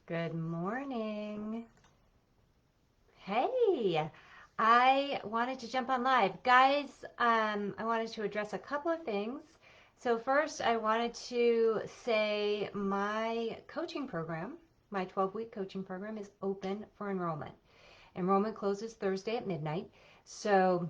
Good morning. Hey, I wanted to jump on live. Guys, I wanted to address a couple of things. So, first, I wanted to say my coaching program, my 12-week coaching program, is open for enrollment. Enrollment closes Thursday at midnight. So,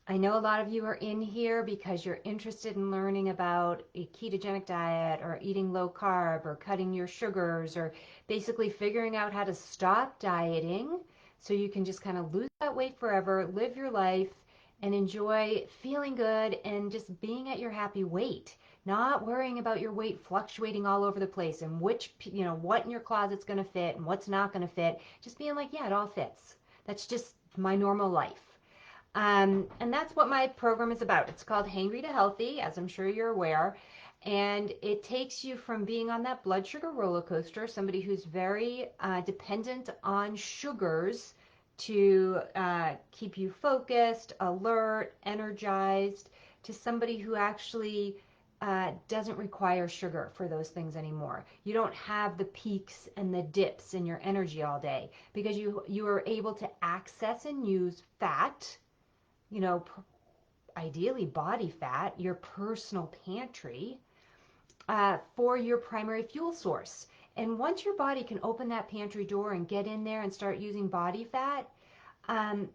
I know a lot of you are in here because you're interested in learning about a ketogenic diet or eating low carb or cutting your sugars or basically figuring out how to stop dieting so you can just kind of lose that weight forever, live your life, and enjoy feeling good and just being at your happy weight. Not worrying about your weight fluctuating all over the place and what in your closet's going to fit and what's not going to fit. Just being like, yeah, it all fits. That's just my normal life. And that's what my program is about. It's called Hangry to Healthy, as I'm sure you're aware. And it takes you from being on that blood sugar roller coaster, somebody who's very dependent on sugars to keep you focused, alert, energized, to somebody who actually doesn't require sugar for those things anymore. You don't have the peaks and the dips in your energy all day because you are able to access and use fat, you know, ideally body fat, your personal pantry, for your primary fuel source. And once your body can open that pantry door and get in there and start using body fat, um,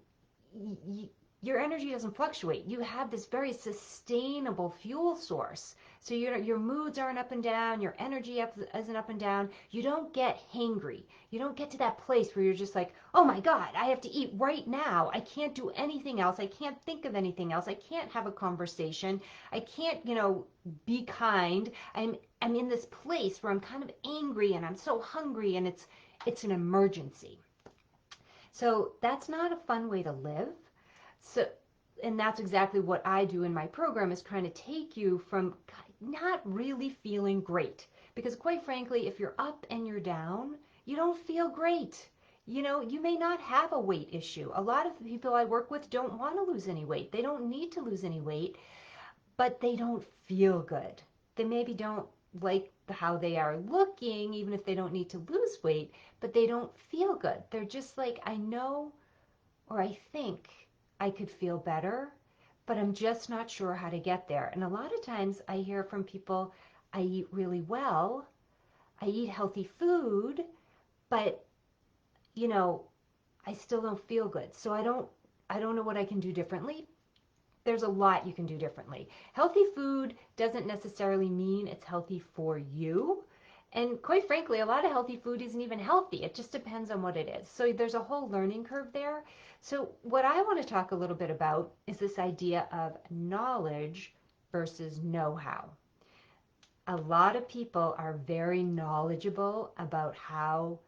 y- your energy doesn't fluctuate. You have this very sustainable fuel source. So your moods aren't up and down, your energy isn't up and down. You don't get hangry. You don't get to that place where you're just like, oh my God, I have to eat right now. I can't do anything else. I can't think of anything else. I can't have a conversation. I can't, be kind. I'm in this place where I'm kind of angry and I'm so hungry and it's an emergency. So that's not a fun way to live. So, and that's exactly what I do in my program, is trying to take you from not really feeling great. Because quite frankly, if you're up and you're down, you don't feel great. You may not have a weight issue. A lot of the people I work with don't want to lose any weight. They don't need to lose any weight, but they don't feel good. They maybe don't like how they are looking, even if they don't need to lose weight, but they don't feel good. They're just like, I know, or I think I could feel better, but I'm just not sure how to get there. And a lot of times I hear from people, I eat really well, I eat healthy food, but you know, I still don't feel good. So I don't know what I can do differently. There's a lot you can do differently. Healthy food doesn't necessarily mean it's healthy for you. And quite frankly, a lot of healthy food isn't even healthy. It just depends on what it is. So there's a whole learning curve there. So what I want to talk a little bit about is this idea of knowledge versus know-how. A lot of people are very knowledgeable about how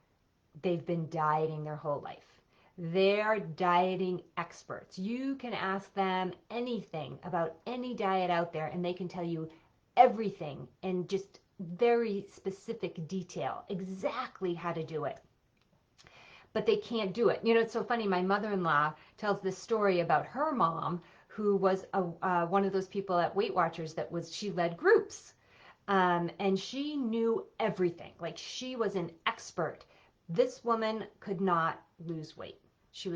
they've been dieting their whole life. They're dieting experts. You can ask them anything about any diet out there, and they can tell you everything in just very specific detail, exactly how to do it. But they can't do it. It's so funny. My mother-in-law tells this story about her mom, who was one of those people at Weight Watchers she led groups. And she knew everything. Like, she was an expert. This woman could not lose weight. She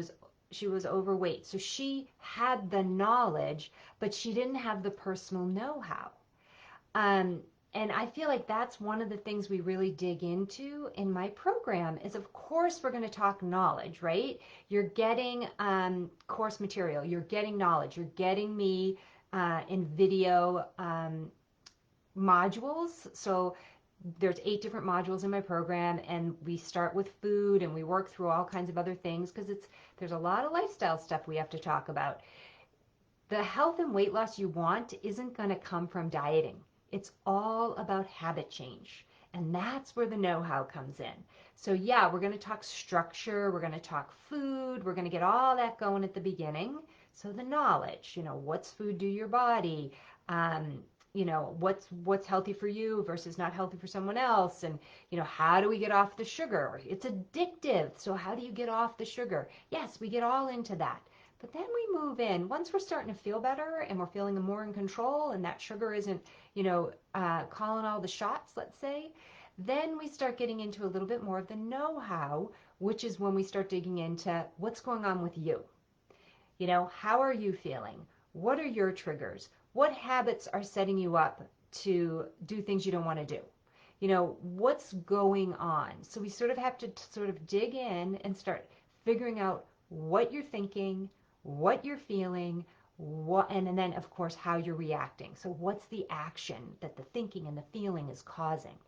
was overweight. So she had the knowledge, but she didn't have the personal know-how. Um, and I feel like that's one of the things we really dig into in my program is, of course, we're going to talk knowledge, right? You're getting course material. You're getting knowledge. You're getting me in video modules. So there's 8 different modules in my program, and we start with food and we work through all kinds of other things because there's a lot of lifestyle stuff we have to talk about. The health and weight loss you want isn't going to come from dieting. It's all about habit change. And that's where the know-how comes in. So yeah, we're going to talk structure, we're going to talk food, we're going to get all that going at the beginning. So the knowledge, what's food do your body? Um, what's healthy for you versus not healthy for someone else, and how do we get off the sugar? It's addictive, so how do you get off the sugar? Yes, we get all into that. But then we move in. Once we're starting to feel better and we're feeling more in control, and that sugar isn't, calling all the shots, let's say, Then we start getting into a little bit more of the know-how, which is when we start digging into what's going on with you. You know, how are you feeling? What are your triggers? What habits are setting you up to do things you don't want to do? You know, what's going on? So we sort of have to sort of dig in and start figuring out what you're thinking, what you're feeling, and then of course how you're reacting. So what's the action that the thinking and the feeling is causing?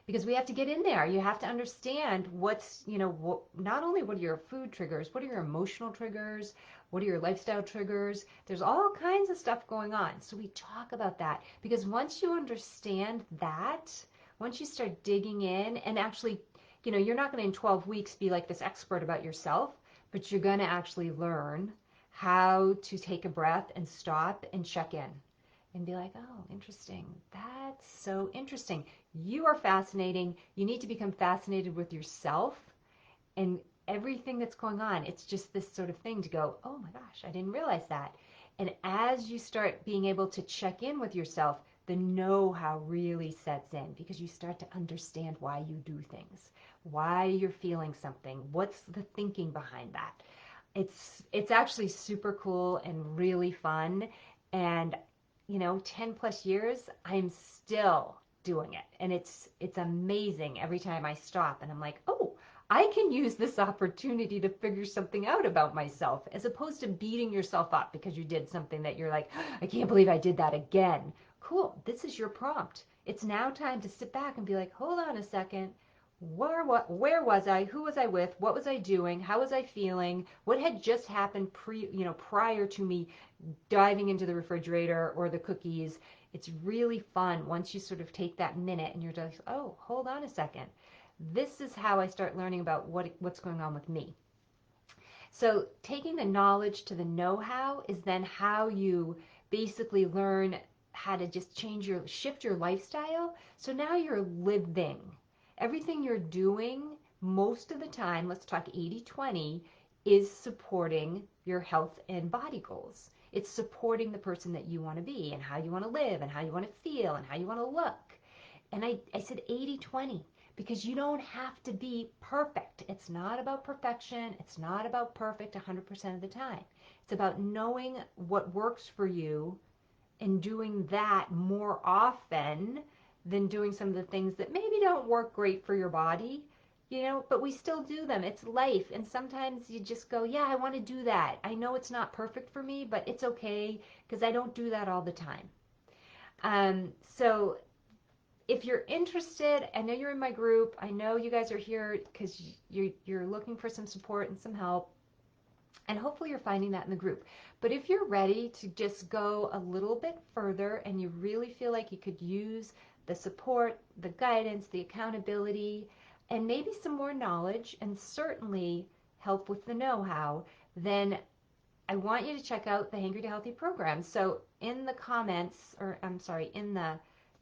Because we have to get in there. You have to understand what's, you know, not only what are your food triggers, what are your emotional triggers, what are your lifestyle triggers. There's all kinds of stuff going on. So we talk about that because once you understand that, once you start digging in and actually, you know, you're not going to in 12 weeks be like this expert about yourself, but you're going to actually learn how to take a breath and stop and check in and be like, oh, interesting. That's so interesting. You are fascinating. You need to become fascinated with yourself and everything that's going on. It's just this sort of thing to go, oh my gosh, I didn't realize that. And as you start being able to check in with yourself, the know-how really sets in because you start to understand why you do things, why you're feeling something, what's the thinking behind that. It's actually super cool and really fun. And you know, 10 plus years, I'm still doing it. And it's amazing every time I stop and I'm like, oh, I can use this opportunity to figure something out about myself as opposed to beating yourself up because you did something that you're like, I can't believe I did that again. Cool. This is your prompt. It's now time to sit back and be like, hold on a second. Where was I? Who was I with? What was I doing? How was I feeling? What had just happened prior to me diving into the refrigerator or the cookies? It's really fun once you sort of take that minute and you're just, oh, hold on a second. This is how I start learning about what's going on with me. So taking the knowledge to the know-how is then how you basically learn how to just shift your lifestyle. So now you're living. Everything you're doing most of the time, let's talk 80-20, is supporting your health and body goals. It's supporting the person that you want to be and how you want to live and how you want to feel and how you want to look. And I said 80-20 because you don't have to be perfect. It's not about perfection. It's not about perfect 100% of the time. It's about knowing what works for you and doing that more often than doing some of the things that maybe don't work great for your body, you know, but we still do them. It's life. And sometimes you just go, yeah, I want to do that. I know it's not perfect for me, but it's okay because I don't do that all the time. So if you're interested, I know you're in my group. I know you guys are here because you're looking for some support and some help. And hopefully you're finding that in the group. But if you're ready to just go a little bit further and you really feel like you could use the support, the guidance, the accountability, and maybe some more knowledge, and certainly help with the know-how, then I want you to check out the Hangry to Healthy program. So in the comments, or I'm sorry, in the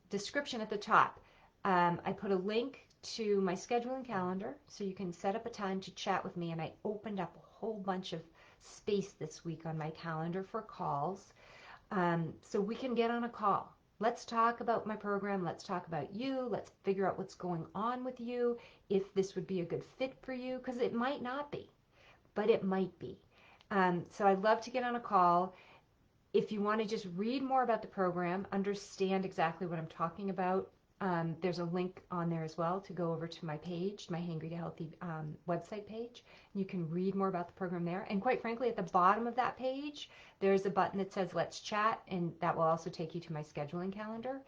description at the top, I put a link to my scheduling calendar so you can set up a time to chat with me. And I opened up a whole bunch of space this week on my calendar for calls. So we can get on a call. Let's talk about my program. Let's talk about you. Let's figure out what's going on with you, if this would be a good fit for you, because it might not be, but it might be. So I'd love to get on a call. If you want to just read more about the program, understand exactly what I'm talking about, there's a link on there as well to go over to my page, my Hangry to Healthy website page. You can read more about the program there. And quite frankly, at the bottom of that page, there's a button that says Let's Chat, and that will also take you to my scheduling calendar.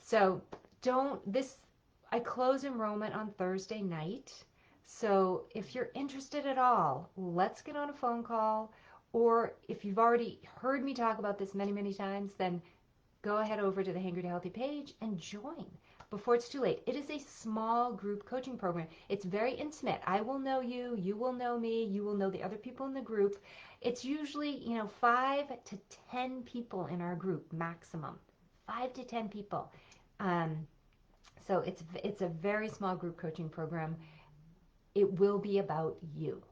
So I close enrollment on Thursday night. So if you're interested at all, let's get on a phone call. Or if you've already heard me talk about this many, many times, then go ahead over to the Hangry to Healthy page and join before it's too late. It is a small group coaching program. It's very intimate. I will know you, you will know me, you will know the other people in the group. It's usually, 5 to 10 people in our group maximum. 5 to 10 people. So it's a very small group coaching program. It will be about you.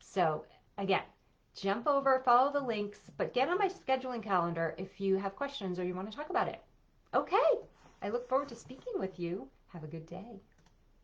So again, jump over, follow the links, but get on my scheduling calendar if you have questions or you want to talk about it. Okay, I look forward to speaking with you. Have a good day.